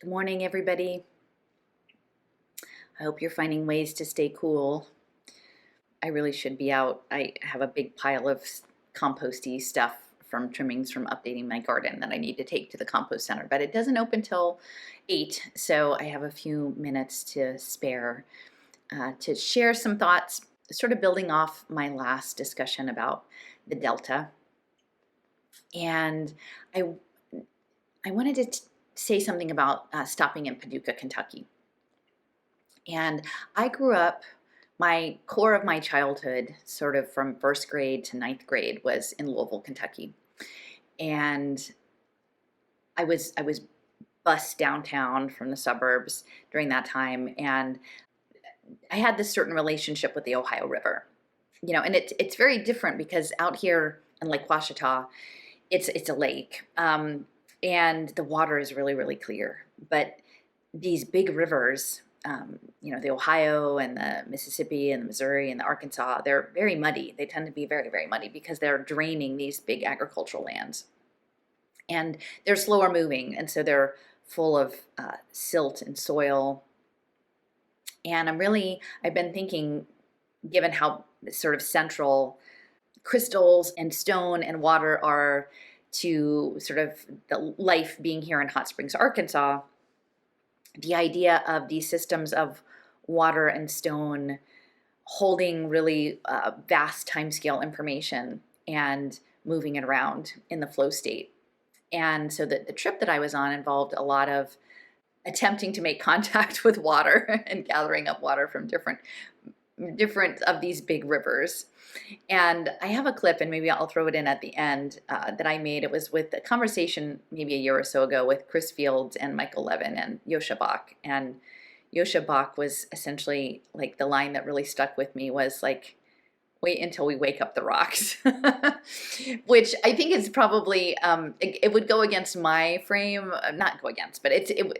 Good morning, everybody. I hope you're finding ways to stay cool. I really should be out. I have a big pile of composty stuff from trimmings from updating my garden that I need to take to the compost center, but it doesn't open till 8, so I have a few minutes to spare to share some thoughts, sort of building off my last discussion about the Delta. And I, I wanted to say something about stopping in Paducah, Kentucky. And I grew up, my core of my childhood, sort of from first grade to ninth grade, was in Louisville, Kentucky. And I was bused downtown from the suburbs during that time, and I had this certain relationship with the Ohio River. And it's very different because out here in Lake Washita, it's a lake, and the water is really, really clear. But these big rivers, the Ohio and the Mississippi and the Missouri and the Arkansas, they're very muddy. They tend to be very, very muddy because they're draining these big agricultural lands. And they're slower moving, and so they're full of silt and soil. And I've been thinking, given how sort of central crystals and stone and water are to sort of the life being here in Hot Springs, Arkansas, the idea of these systems of water and stone holding really vast timescale information and moving it around in the flow state. And so the trip that I was on involved a lot of attempting to make contact with water and gathering up water from different of these big rivers. And I have a clip, and maybe I'll throw it in at the end, that I made. It was with a conversation maybe a year or so ago with Chris Fields and Michael Levin and Yosha Bach. And Yosha Bach was essentially like, the line that really stuck with me was like, wait until we wake up the rocks, which I think is probably, it would go against my frame, not go against, but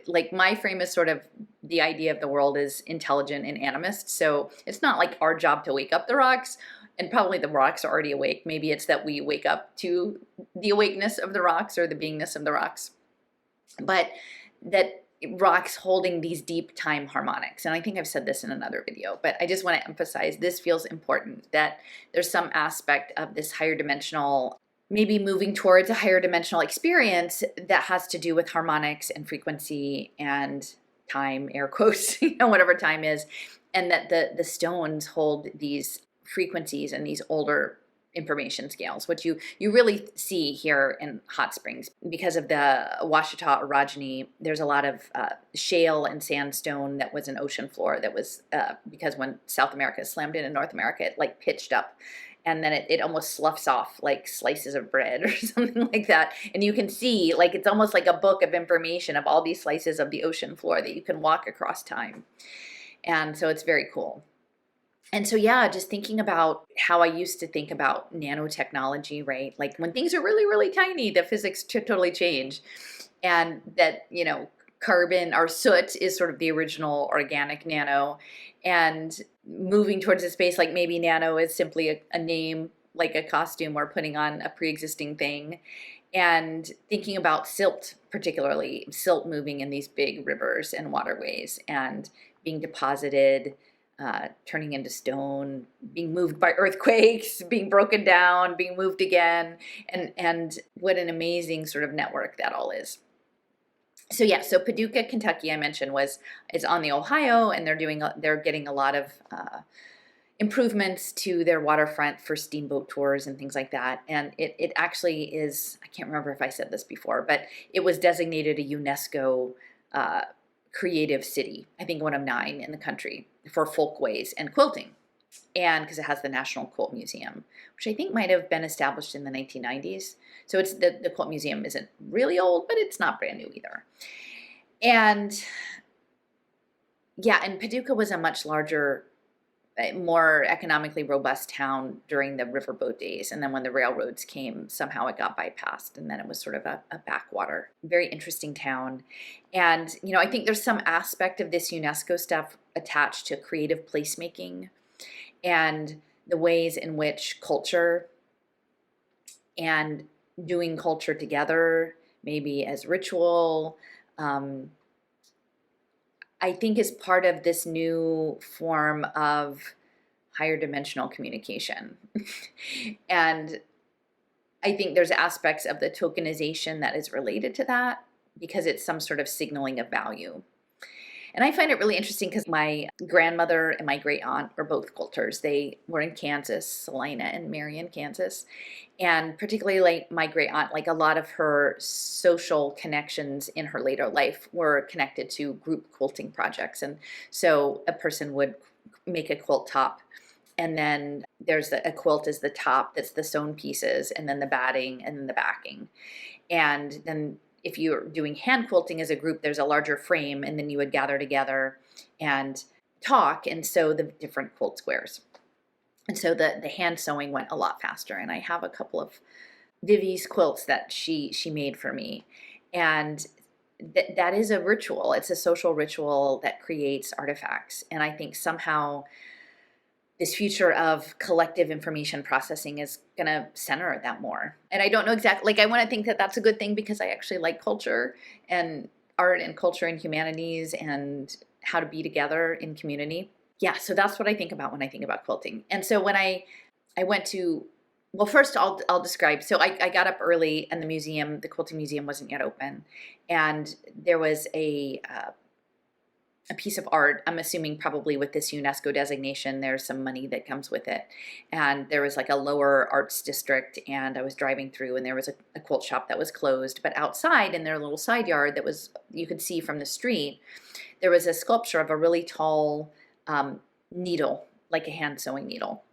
like my frame is sort of the idea of the world is intelligent and animist. So it's not like our job to wake up the rocks, and probably the rocks are already awake. Maybe it's that we wake up to the awakeness of the rocks or the beingness of the rocks, but that rocks holding these deep time harmonics. And I think I've said this in another video, but I just want to emphasize this feels important, that there's some aspect of this higher dimensional, maybe moving towards a higher dimensional experience that has to do with harmonics and frequency and time, air quotes, whatever time is, and that the stones hold these frequencies and these older information scales, which you really see here in Hot Springs because of the Washita orogeny. There's a lot of shale and sandstone that was an ocean floor that was because when South America slammed into North America, it like pitched up, and then it almost sloughs off like slices of bread or something like that. And you can see, like, it's almost like a book of information of all these slices of the ocean floor that you can walk across time. And so it's very cool. And so, yeah, just thinking about how I used to think about nanotechnology, right? Like when things are really, really tiny, the physics totally change. And that, carbon or soot is sort of the original organic nano. And moving towards a space like maybe nano is simply a name, like a costume or putting on a pre-existing thing. And thinking about silt, particularly silt moving in these big rivers and waterways and being deposited, turning into stone, being moved by earthquakes, being broken down, being moved again, and what an amazing sort of network that all is. So yeah, so Paducah, Kentucky, I mentioned is on the Ohio, and they're getting a lot of improvements to their waterfront for steamboat tours and things like that. And it actually is, I can't remember if I said this before, but it was designated a UNESCO creative city, I think one of 9 in the country, for folkways and quilting. And because it has the National Quilt Museum, which I think might have been established in the 1990s. So it's the Quilt Museum isn't really old, but it's not brand new either. And yeah, and Paducah was a much larger, more economically robust town during the riverboat days. And then when the railroads came, somehow it got bypassed. And then it was sort of a backwater. Very interesting town. And, I think there's some aspect of this UNESCO stuff attached to creative placemaking and the ways in which culture and doing culture together, maybe as ritual, I think is part of this new form of higher dimensional communication. And I think there's aspects of the tokenization that is related to that because it's some sort of signaling of value. And I find it really interesting because my grandmother and my great aunt were both quilters. They were in Kansas, Salina and Marion, Kansas. And particularly like my great aunt, like a lot of her social connections in her later life were connected to group quilting projects. And so a person would make a quilt top, and then there's a quilt is the top, that's the sewn pieces, and then the batting, and then the backing. And then if you're doing hand quilting as a group, there's a larger frame, and then you would gather together and talk and sew the different quilt squares. And so the hand sewing went a lot faster. And I have a couple of Vivi's quilts that she made for me. And that is a ritual. It's a social ritual that creates artifacts. And I think somehow this future of collective information processing is going to center that more. And I don't know exactly, like I want to think that that's a good thing because I actually like culture and art and culture and humanities and how to be together in community. Yeah, so that's what I think about when I think about quilting. And so when I went to, well, first I'll describe. So I got up early, and the quilting museum wasn't yet open. And there was a piece of art, I'm assuming probably with this UNESCO designation, there's some money that comes with it. And there was like a lower arts district, and I was driving through, and there was a quilt shop that was closed. But outside in their little side yard that was, you could see from the street, there was a sculpture of a really tall needle, like a hand sewing needle.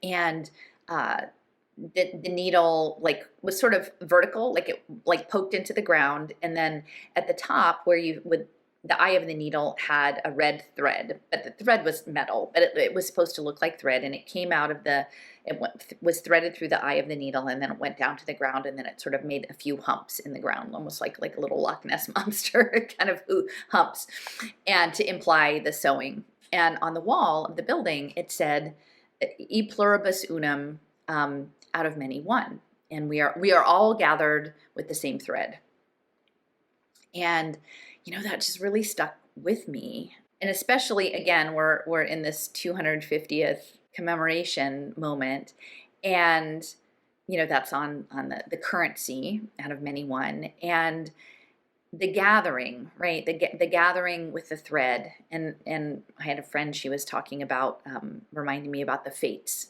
And the needle like was sort of vertical, like it like poked into the ground. And then at the top where you would, the eye of the needle had a red thread, but the thread was metal, but it was supposed to look like thread, and it came out of was threaded through the eye of the needle, and then it went down to the ground, and then it sort of made a few humps in the ground, almost like a little Loch Ness monster kind of humps, and to imply the sewing. And on the wall of the building, it said, "E pluribus unum," out of many one, and we are all gathered with the same thread. And that just really stuck with me. And especially, again, we're in this 250th commemoration moment. And, that's on the currency out of many one. And the gathering, right? The gathering with the thread. And I had a friend, she was talking about, reminding me about the fates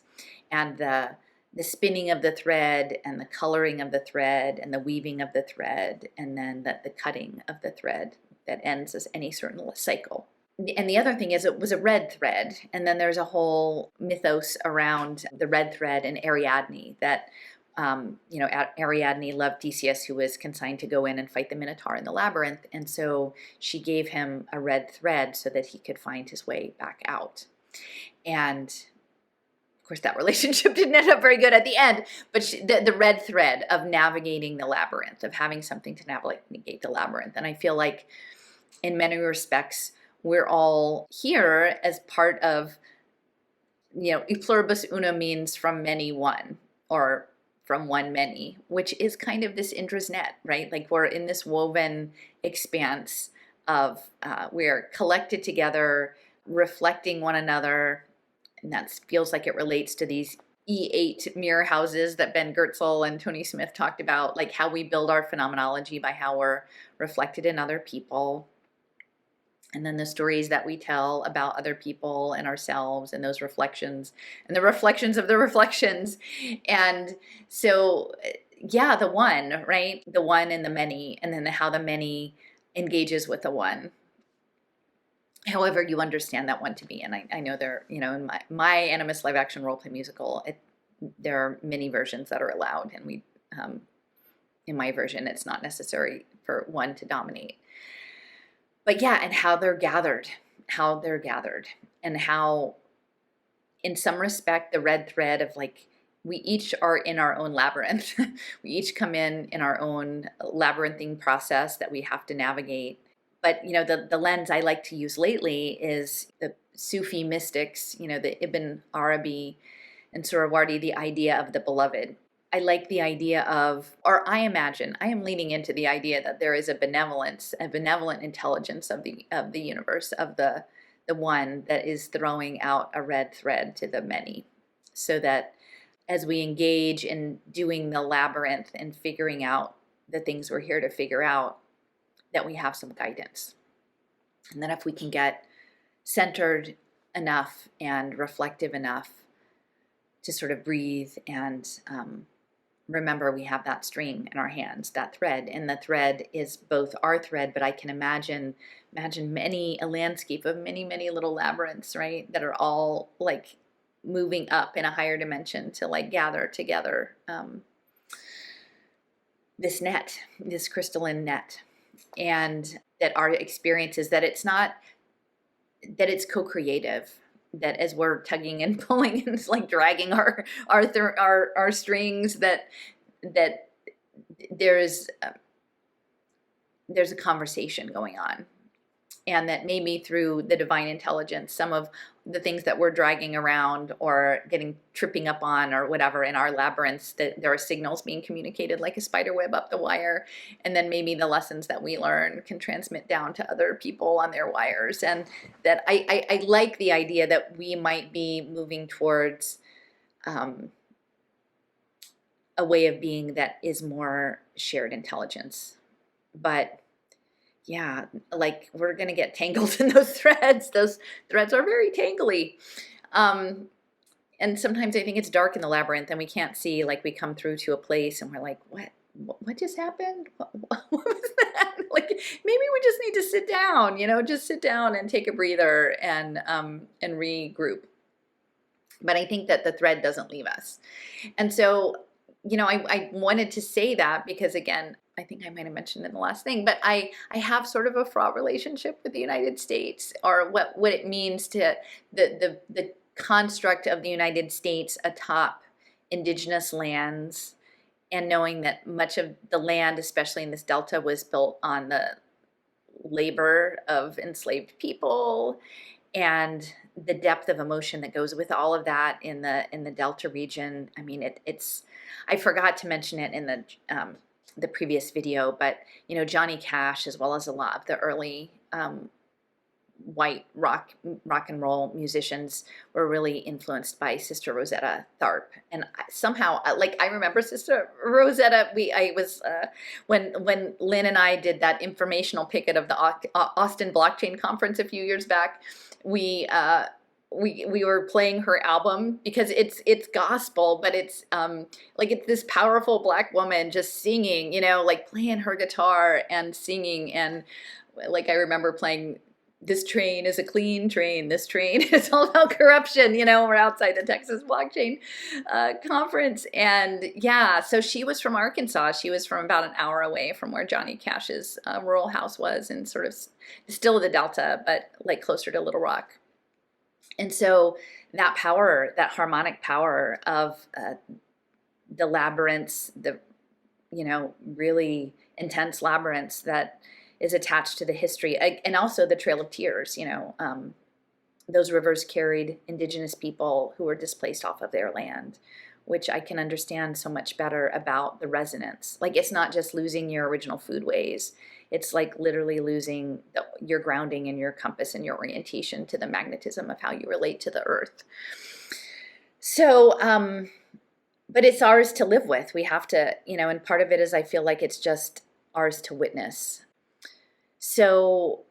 and the spinning of the thread and the coloring of the thread and the weaving of the thread, and then the cutting of the thread that ends as any certain cycle. And the other thing is it was a red thread, and then there's a whole mythos around the red thread and Ariadne that, Ariadne loved Theseus, who was consigned to go in and fight the Minotaur in the labyrinth, and so she gave him a red thread so that he could find his way back out. And of course, that relationship didn't end up very good at the end, but the red thread of navigating the labyrinth, of having something to navigate the labyrinth. And I feel like in many respects, we're all here as part of, E pluribus una means from many one, or from one many, which is kind of this Indra's net, right? Like we're in this woven expanse of, we're collected together, reflecting one another. And that feels like it relates to these E8 mirror houses that Ben Goertzel and Tony Smith talked about, like how we build our phenomenology by how we're reflected in other people. And then the stories that we tell about other people and ourselves, and those reflections and the reflections of the reflections. And so, yeah, the one, right? The one and the many, and then how the many engages with the one. However you understand that one to be. And I know there, in my Animus live action role play musical, there are many versions that are allowed. And we, in my version, it's not necessary for one to dominate. But yeah, and how they're gathered, and how, in some respect, the red thread of like, we each are in our own labyrinth. We each come in our own labyrinthine process that we have to navigate. But, the lens I like to use lately is the Sufi mystics, the Ibn Arabi and Surawardi, the idea of the beloved. I like the idea of, or I am leaning into the idea that there is a benevolent intelligence of the universe, of the one that is throwing out a red thread to the many, so that as we engage in doing the labyrinth and figuring out the things we're here to figure out, that we have some guidance. And then if we can get centered enough and reflective enough to sort of breathe and remember we have that string in our hands, that thread, and the thread is both our thread, but I can imagine a landscape of many little labyrinths, right, that are all like moving up in a higher dimension to like gather together this crystalline net. And that our experience is that it's not, that it's co-creative, that as we're tugging and pulling and it's like dragging our strings, that there's a conversation going on, and that maybe through the divine intelligence, some of the things that we're dragging around or tripping up on or whatever in our labyrinths, that there are signals being communicated like a spider web up the wire, and then maybe the lessons that we learn can transmit down to other people on their wires. And that I like the idea that we might be moving towards a way of being that is more shared intelligence. But yeah, like we're going to get tangled in those threads. Those threads are very tangly. And sometimes I think it's dark in the labyrinth and we can't see, like we come through to a place and we're like, what just happened? What was that? Like, maybe we just need to sit down, just sit down and take a breather and regroup. But I think that the thread doesn't leave us. And so, I wanted to say that because, again, I think I might have mentioned in the last thing, but I have sort of a fraught relationship with the United States, or what it means to the construct of the United States atop indigenous lands, and knowing that much of the land, especially in this delta, was built on the labor of enslaved people, and the depth of emotion that goes with all of that in the delta region. I mean, it's I forgot to mention it in the previous video, but Johnny Cash, as well as a lot of the early white rock and roll musicians, were really influenced by Sister Rosetta Tharpe. And somehow, I remember Sister Rosetta. When Lynn and I did that informational picket of the Austin Blockchain Conference a few years back, we were playing her album because it's gospel, but it's it's this powerful Black woman just singing, playing her guitar and singing. And I remember playing, "This train is a clean train. This train is all about corruption." We're outside the Texas Blockchain Conference. And yeah, so she was from Arkansas. She was from about an hour away from where Johnny Cash's rural house was, and sort of still the Delta, but closer to Little Rock. And so that power, that harmonic power of the labyrinths, the really intense labyrinths that is attached to the history, and also the Trail of Tears. Those rivers carried indigenous people who were displaced off of their land, which I can understand so much better about the resonance. It's not just losing your original foodways. It's literally losing your grounding and your compass and your orientation to the magnetism of how you relate to the earth. So, but it's ours to live with. We have to, and part of it is I feel like it's just ours to witness. So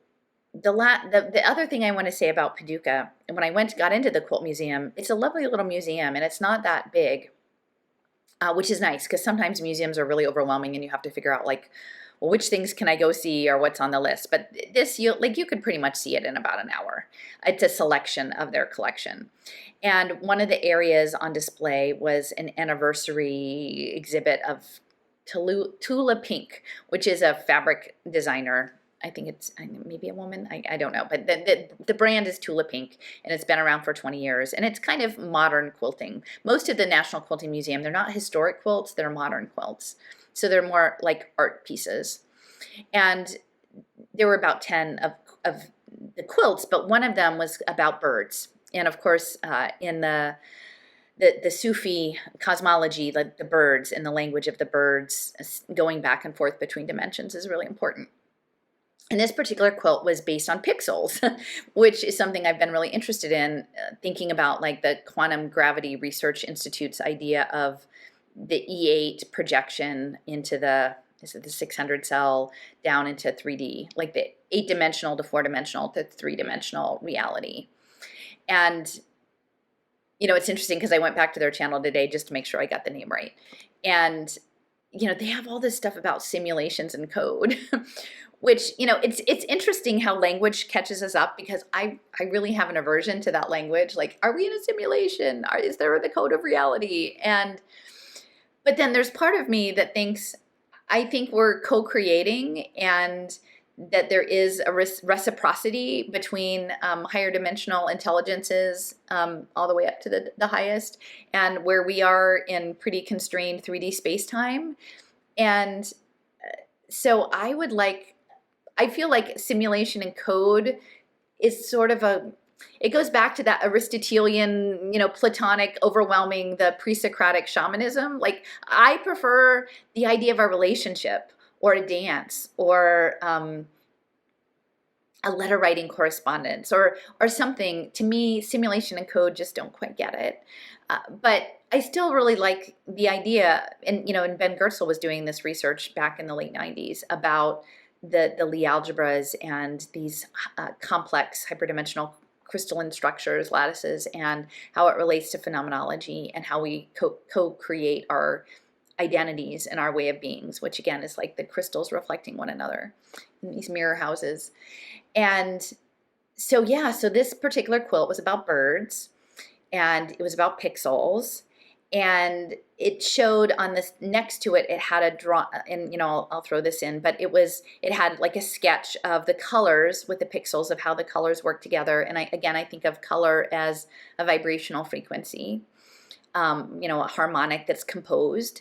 the other thing I want to say about Paducah, and when I got into the Quilt Museum, it's a lovely little museum, and it's not that big, which is nice, because sometimes museums are really overwhelming and you have to figure out well, which things can I go see or what's on the list. But this, you could pretty much see it in about an hour. It's a selection of their collection. And one of the areas on display was an anniversary exhibit of Tula Pink, which is a fabric designer. I think it's maybe a woman. I don't know. But the brand is Tula Pink, and it's been around for 20 years. And it's kind of modern quilting. Most of the National Quilting Museum, they're not historic quilts, they're modern quilts. So they're more like art pieces. And there were about 10 of the quilts, but one of them was about birds. And of course, in the the Sufi cosmology, like the birds and the language of the birds going back and forth between dimensions is really important. And this particular quilt was based on pixels, which is something I've been really interested in, thinking about like the Quantum Gravity Research Institute's idea of the E8 projection into the 600 cell down into 3D, like the 8-dimensional to 4-dimensional to 3-dimensional reality. And, it's interesting because I went back to their channel today just to make sure I got the name right. And, they have all this stuff about simulations and code, which, it's interesting how language catches us up, because I really have an aversion to that language. Like, are we in a simulation? Is there the code of reality? But then there's part of me that I think we're co-creating, and that there is a reciprocity between higher dimensional intelligences all the way up to the highest, and where we are in pretty constrained 3D space-time. And so I feel like simulation and code is sort of it goes back to that Aristotelian, Platonic, overwhelming the pre-Socratic shamanism. Like, I prefer the idea of a relationship or a dance or a letter writing correspondence or something. To me, simulation and code just don't quite get it. But I still really like the idea, and Ben Goertzel was doing this research back in the late 90s about the Lie algebras and these complex hyperdimensional crystalline structures, lattices, and how it relates to phenomenology and how we co-create our identities and our way of beings, which again is like the crystals reflecting one another in these mirror houses. And so this particular quilt was about birds, and it was about pixels, and it showed on this next to it, it had a draw, and I'll throw this in, but it had like a sketch of the colors with the pixels, of how the colors work together. And I think of color as a vibrational frequency, a harmonic that's composed.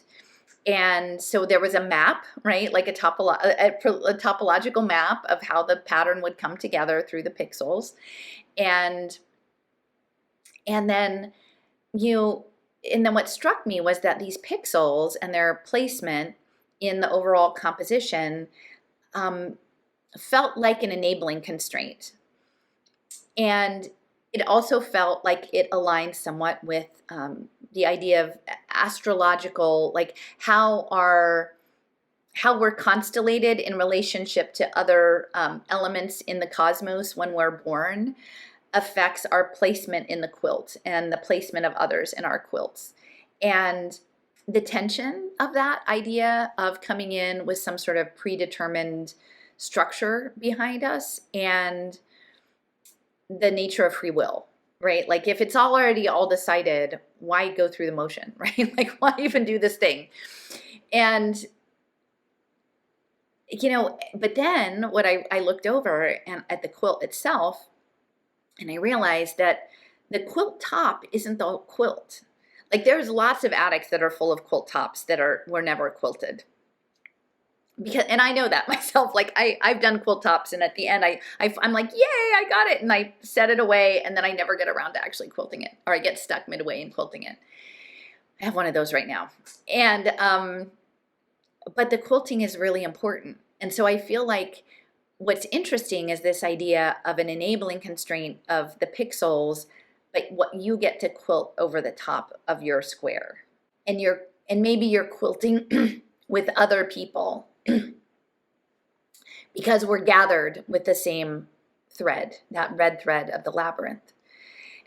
And so there was a map, right? Like a topological map of how the pattern would come together through the pixels. And then what struck me was that these pixels and their placement in the overall composition felt like an enabling constraint. And it also felt like it aligned somewhat with the idea of astrological, like how we're constellated in relationship to other elements in the cosmos when we're born affects our placement in the quilt and the placement of others in our quilts. And the tension of that idea of coming in with some sort of predetermined structure behind us, and the nature of free will, right? Like, if it's already all decided, why go through the motion, right? Like, why even do this thing? And but then what I looked over and at the quilt itself, and I realized that the quilt top isn't the quilt. Like, there's lots of attics that are full of quilt tops that were never quilted. And I know that myself. Like, I've done quilt tops, and at the end I'm like, yay, I got it, and I set it away, and then I never get around to actually quilting it, or I get stuck midway in quilting it. I have one of those right now. And but the quilting is really important. And so I feel like what's interesting is this idea of an enabling constraint of the pixels, but what you get to quilt over the top of your square. And maybe you're quilting with other people because we're gathered with the same thread, that red thread of the labyrinth.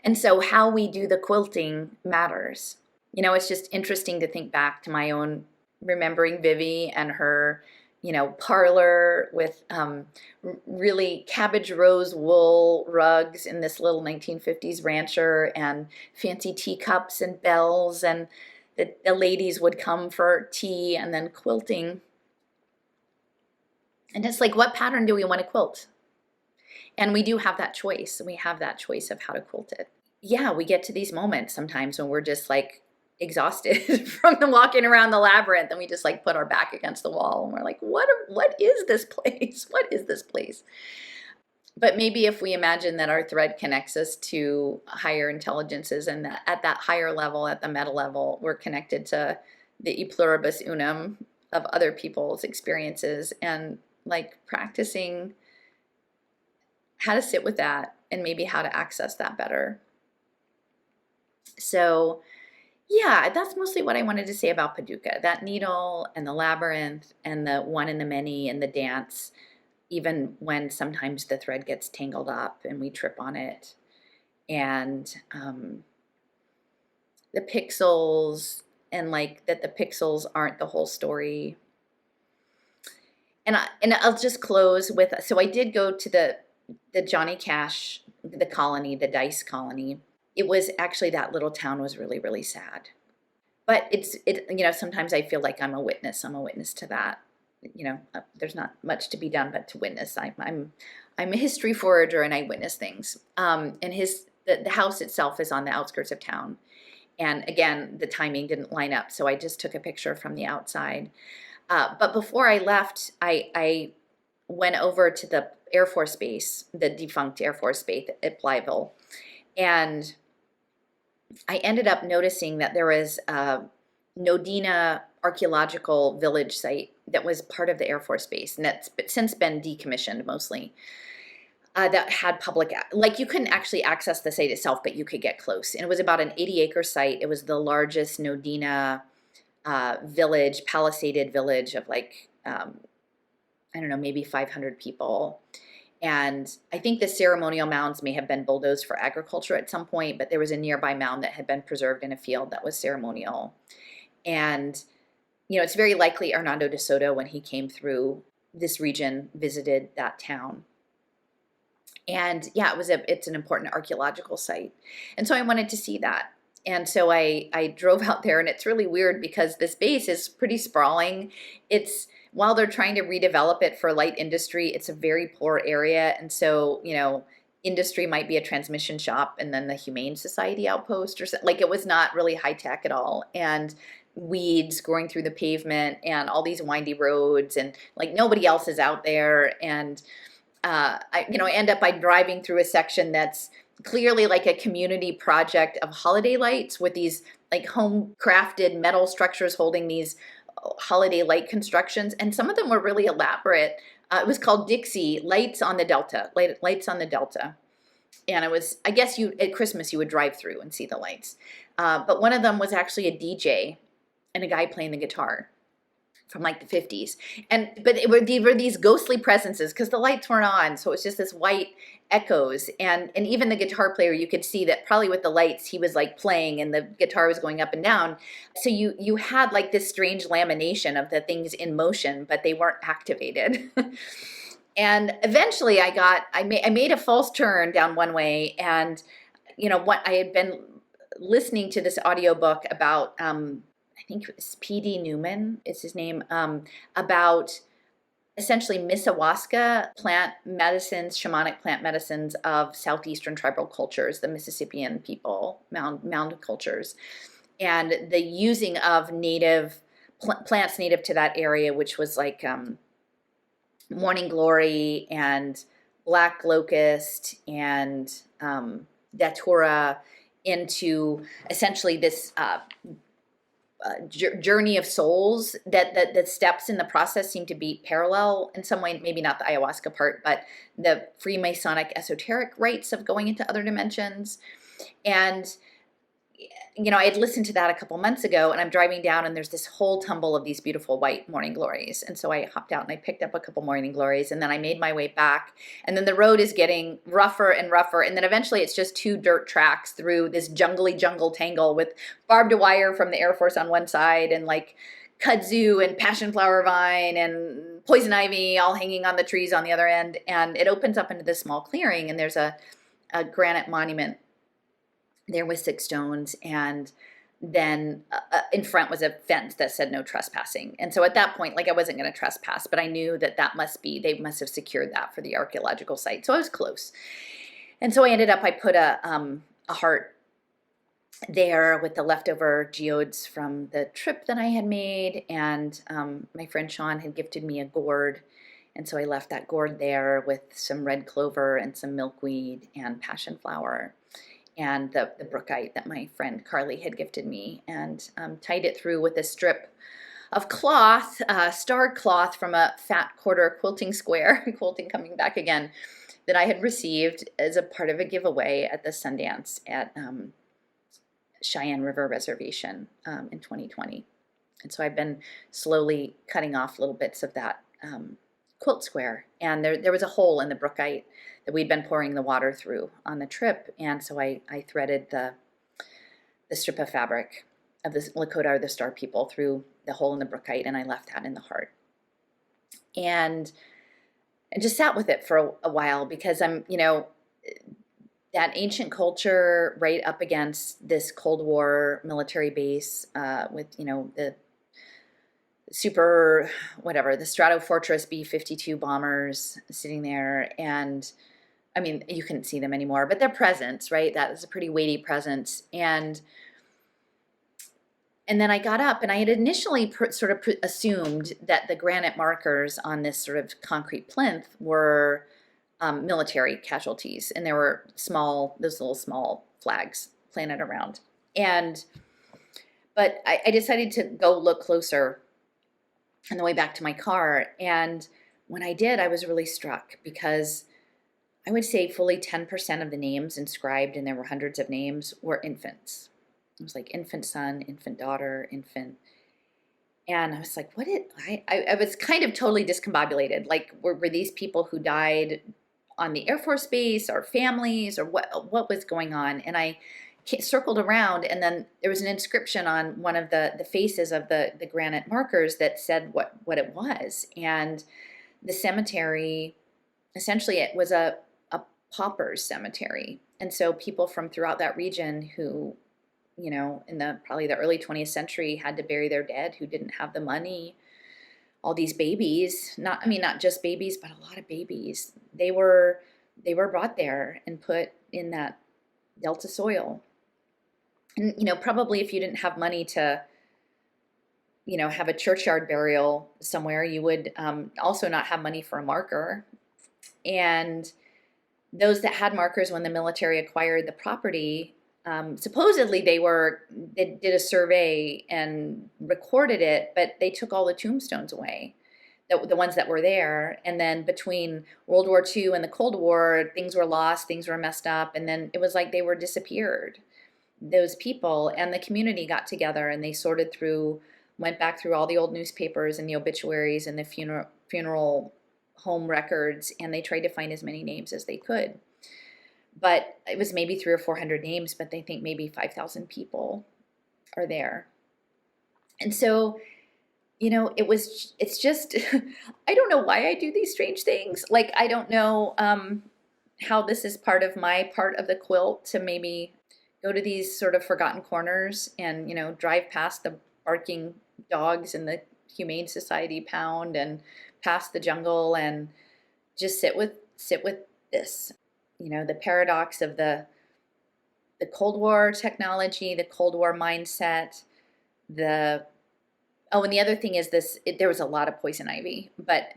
And so how we do the quilting matters. It's just interesting to think back to my own remembering Vivi and her parlor with really cabbage rose wool rugs in this little 1950s rancher, and fancy teacups and bells, and the ladies would come for tea and then quilting. And it's like, what pattern do we want to quilt? And we do have that choice. We have that choice of how to quilt it. Yeah, we get to these moments sometimes when we're just like exhausted from the walking around the labyrinth, and we just like put our back against the wall, and we're like, what is this place? What is this place? But maybe if we imagine that our thread connects us to higher intelligences, and that at that higher level, at the meta level, we're connected to the e pluribus unum of other people's experiences, and like practicing how to sit with that and maybe how to access that better. So yeah, that's mostly what I wanted to say about Paducah, that needle and the labyrinth and the one and the many and the dance, even when sometimes the thread gets tangled up and we trip on it. And the pixels, and like that the pixels aren't the whole story. And I'll just close with, so I did go to the Johnny Cash, the colony, the Dice colony. It was actually, that little town was really, really sad. But sometimes I feel like I'm a witness. I'm a witness to that. There's not much to be done but to witness. I'm a history forager, and I witness things. And the house itself is on the outskirts of town. And again, the timing didn't line up, so I just took a picture from the outside. But before I left, I went over to the Air Force Base, the defunct Air Force Base at Blytheville, and I ended up noticing that there was a Nodina archaeological village site that was part of the Air Force Base, and that's since been decommissioned mostly. That had public, like you couldn't actually access the site itself, but you could get close. And it was about an 80-acre site. It was the largest Nodina village, palisaded village of like, I don't know, maybe 500 people. And I think the ceremonial mounds may have been bulldozed for agriculture at some point, but there was a nearby mound that had been preserved in a field that was ceremonial. And, it's very likely Hernando de Soto, when he came through this region, visited that town. And yeah, it's an important archaeological site. And so I wanted to see that. And so I drove out there, and it's really weird because this base is pretty sprawling. While they're trying to redevelop it for light industry, it's a very poor area. And so, industry might be a transmission shop and then the Humane Society outpost, or something. Like, it was not really high tech at all. And weeds growing through the pavement and all these windy roads, and like nobody else is out there. And I end up by driving through a section that's clearly like a community project of holiday lights, with these like home crafted metal structures holding these holiday light constructions, and some of them were really elaborate. It was called Dixie Lights on the Delta, Lights on the Delta. And it was, I guess at Christmas you would drive through and see the lights. But one of them was actually a DJ and a guy playing the guitar from like the 50s. But they were these ghostly presences because the lights weren't on. So it was just this white echoes. And even the guitar player, you could see that probably with the lights, he was like playing and the guitar was going up and down. So you had like this strange lamination of the things in motion, but they weren't activated. And eventually I made a false turn down one way. And, what I had been listening to this audiobook about, I think it was P.D. Newman is his name, about essentially Missawaska plant medicines, shamanic plant medicines of southeastern tribal cultures, the Mississippian people, mound cultures, and the using of native plants native to that area, which was like morning glory and black locust and datura, into essentially this journey of souls, that the steps in the process seem to be parallel in some way, maybe not the ayahuasca part, but the Freemasonic esoteric rites of going into other dimensions. And I had listened to that a couple months ago, and I'm driving down, and there's this whole tumble of these beautiful white morning glories. And so I hopped out and I picked up a couple morning glories, and then I made my way back. And then the road is getting rougher and rougher, and then eventually it's just 2 dirt tracks through this jungly jungle tangle with barbed wire from the Air Force on one side, and like kudzu and passion flower vine and poison ivy all hanging on the trees on the other end. And it opens up into this small clearing, and there's a granite monument there with 6 stones, and then in front was a fence that said no trespassing. And so at that point, like, I wasn't going to trespass, but I knew that they must have secured that for the archaeological site. So I was close. And so I put a heart there with the leftover geodes from the trip that I had made. And my friend Sean had gifted me a gourd. And so I left that gourd there with some red clover and some milkweed and passion flower and the brookite that my friend Carly had gifted me, and tied it through with a strip of cloth, starred cloth from a fat quarter quilting square, quilting coming back again, that I had received as a part of a giveaway at the Sundance at Cheyenne River Reservation in 2020. And so I've been slowly cutting off little bits of that quilt square. And there was a hole in the brookite that we'd been pouring the water through on the trip. And so I threaded the strip of fabric of this Lakota or the Star People through the hole in the brookite, and I left that in the heart. And I just sat with it for a while, because I'm, that ancient culture right up against this Cold War military base with, the super, whatever, the Strato Fortress B-52 bombers sitting there. And I mean, you couldn't see them anymore, but their presence, right? That was a pretty weighty presence. And then I got up, and I had initially assumed that the granite markers on this sort of concrete plinth were military casualties, and there were those little small flags planted around. But I decided to go look closer on the way back to my car, and when I did, I was really struck, because I would say fully 10% of the names inscribed, and there were hundreds of names, were infants. It was like infant son, infant daughter, infant. And I was like, I was kind of totally discombobulated. Like, were these people who died on the Air Force Base, or families, or what was going on? And I circled around, and then there was an inscription on one of the faces of the granite markers that said what it was. And the cemetery, essentially, it was a pauper's cemetery. And so people from throughout that region who, in probably the early 20th century, had to bury their dead, who didn't have the money. All these babies, not just babies, but a lot of babies, they were brought there and put in that Delta soil. And, probably if you didn't have money to, have a churchyard burial somewhere, you would also not have money for a marker. And those that had markers, when the military acquired the property, supposedly they did a survey and recorded it, but they took all the tombstones away, the ones that were there. And then between World War II and the Cold War, things were lost, things were messed up, and then it was like they were disappeared. Those people and the community got together, and they went back through all the old newspapers and the obituaries and the funeral home records, and they tried to find as many names as they could. But it was maybe 300 or 400 names, but they think maybe 5,000 people are there. And so, it's just, I don't know why I do these strange things. Like, I don't know how this is part of the quilt, to maybe go to these sort of forgotten corners and, drive past the barking dogs in the Humane Society pound, and past the jungle, and just sit with this. The paradox of the Cold War technology, the Cold War mindset, and the other thing is there was a lot of poison ivy, but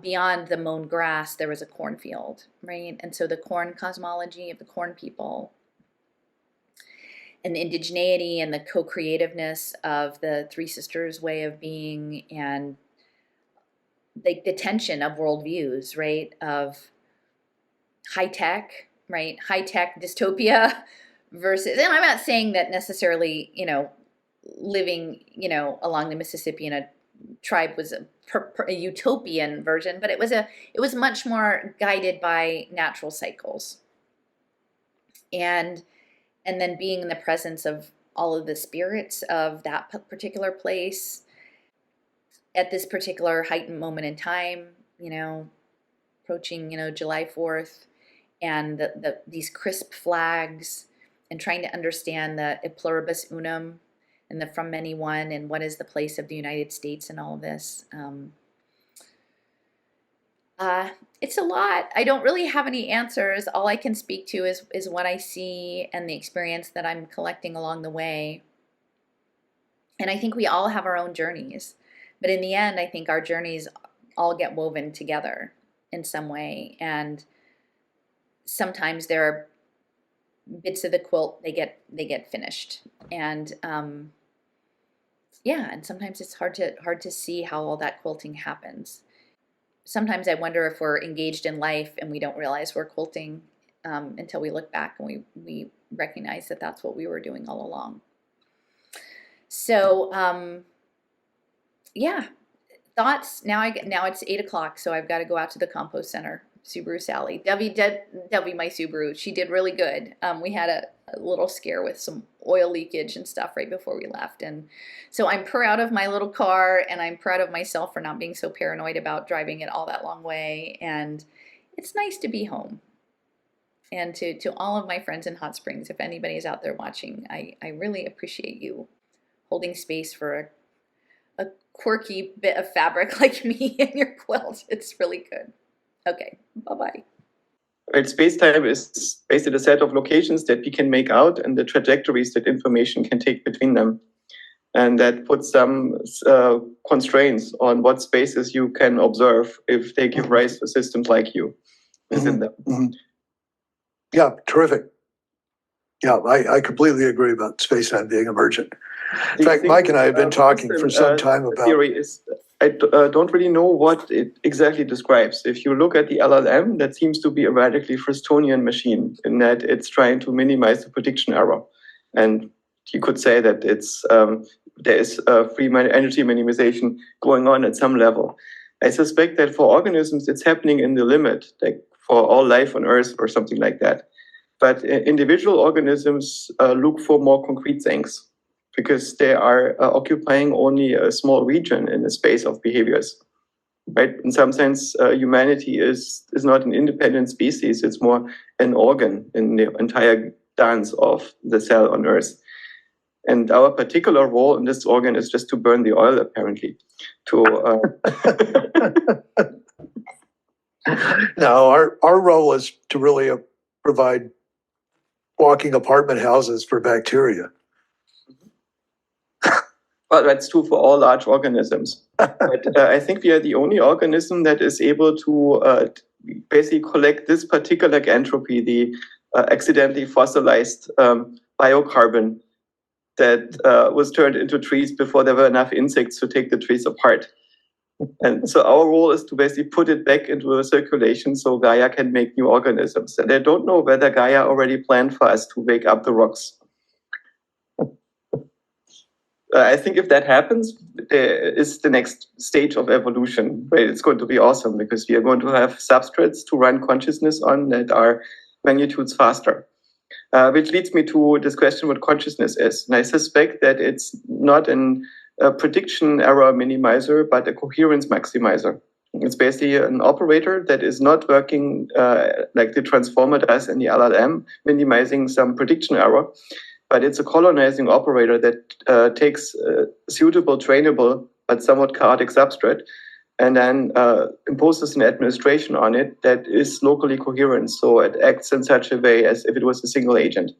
beyond the mown grass, there was a cornfield, right? And so the corn cosmology of the corn people, and the indigeneity and the co-creativeness of the Three Sisters way of being, and like the tension of worldviews, right? Of high tech dystopia versus, and I'm not saying that necessarily, living, along the Mississippi in a tribe was a utopian version, but it was much more guided by natural cycles. And then being in the presence of all of the spirits of that particular place at this particular heightened moment in time, approaching, July 4th, and these crisp flags, and trying to understand the e pluribus unum and the from many one, and what is the place of the United States in all of this. It's a lot. I don't really have any answers. All I can speak to is what I see and the experience that I'm collecting along the way. And I think we all have our own journeys. But in the end, I think our journeys all get woven together in some way. And sometimes there are bits of the quilt they get finished, and yeah, and sometimes it's hard to see how all that quilting happens. Sometimes I wonder if we're engaged in life and we don't realize we're quilting until we look back and we recognize that that's what we were doing all along. So yeah, thoughts. Now it's 8 o'clock, so I've got to go out to the compost center. Subaru Sally, Debbie, my Subaru, she did really good. We had a little scare with some oil leakage and stuff right before we left, and so I'm proud of my little car, and I'm proud of myself for not being so paranoid about driving it all that long way. And it's nice to be home. And to all of my friends in Hot Springs, if anybody's out there watching, I really appreciate you holding space for a quirky bit of fabric like me in your quilt. It's really good. Okay, bye-bye. Right, space-time is basically a set of locations that we can make out and the trajectories that information can take between them. And that puts some constraints on what spaces you can observe if they give rise to systems like you within them. Mm-hmm. Yeah, terrific. Yeah, I completely agree about space-time being emergent. In fact, Mike and I have been talking for some time about... Theory is, I don't really know what it exactly describes. If you look at the LLM, that seems to be a radically Fristonian machine in that it's trying to minimize the prediction error. And you could say that it's there is free energy minimization going on at some level. I suspect that for organisms, it's happening in the limit, like for all life on Earth or something like that. But individual organisms look for more concrete things, because they are occupying only a small region in the space of behaviors, right? In some sense, humanity is not an independent species. It's more an organ in the entire dance of the cell on Earth. And our particular role in this organ is just to burn the oil, apparently. No, our role is to really provide walking apartment houses for bacteria. Well, that's true for all large organisms. But I think we are the only organism that is able to basically collect this particular entropy, the accidentally fossilized biocarbon that was turned into trees before there were enough insects to take the trees apart. And so our role is to basically put it back into a circulation so Gaia can make new organisms. And I don't know whether Gaia already planned for us to wake up the rocks. I think if that happens, there is the next stage of evolution. Right? It's going to be awesome because we are going to have substrates to run consciousness on that are magnitudes faster. Which leads me to this question what consciousness is. And I suspect that it's not a prediction error minimizer, but a coherence maximizer. It's basically an operator that is not working like the transformer does in the LLM, minimizing some prediction error. But it's a colonizing operator that takes suitable, trainable, but somewhat chaotic substrate and then imposes an administration on it that is locally coherent. So it acts in such a way as if it was a single agent.